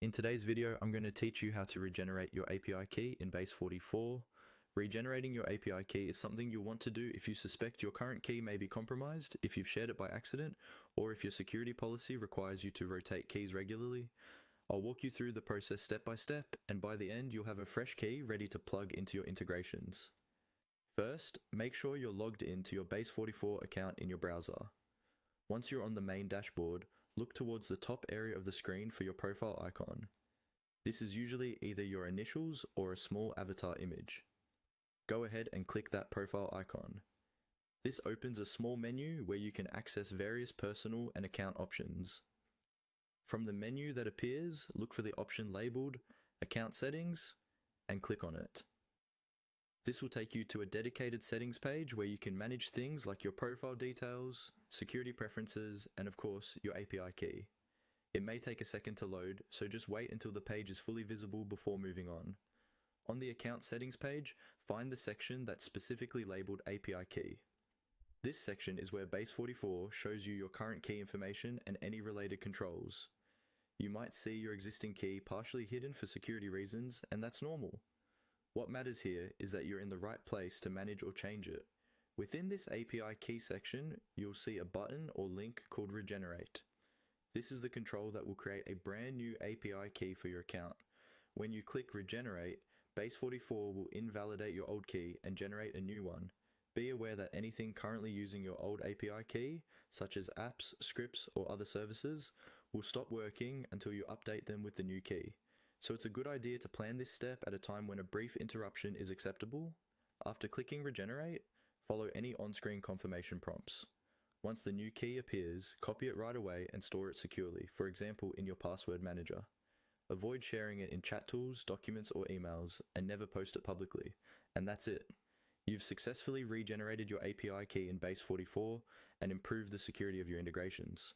In today's video, I'm going to teach you how to regenerate your API key in Base44. Regenerating your API key is something you'll want to do if you suspect your current key may be compromised, if you've shared it by accident, or if your security policy requires you to rotate keys regularly. I'll walk you through the process step by step, and by the end, you'll have a fresh key ready to plug into your integrations. First, make sure you're logged into your Base44 account in your browser. Once you're on the main dashboard, look towards the top area of the screen for your profile icon. This is usually either your initials or a small avatar image. Go ahead and click that profile icon. This opens a small menu where you can access various personal and account options. From the menu that appears, look for the option labeled Account Settings and click on it. This will take you to a dedicated settings page where you can manage things like your profile details, security preferences, and of course, your API key. It may take a second to load, so just wait until the page is fully visible before moving on. On the account settings page, find the section that's specifically labeled API key. This section is where Base44 shows you your current key information and any related controls. You might see your existing key partially hidden for security reasons, and that's normal. What matters here is that you're in the right place to manage or change it. Within this API key section, you'll see a button or link called Regenerate. This is the control that will create a brand new API key for your account. When you click Regenerate, Base44 will invalidate your old key and generate a new one. Be aware that anything currently using your old API key, such as apps, scripts, or other services, will stop working until you update them with the new key. So it's a good idea to plan this step at a time when a brief interruption is acceptable. After clicking Regenerate, follow any on-screen confirmation prompts. Once the new key appears, copy it right away and store it securely, for example in your password manager. Avoid sharing it in chat tools, documents, or emails, and never post it publicly. And that's it. You've successfully regenerated your API key in Base44 and improved the security of your integrations.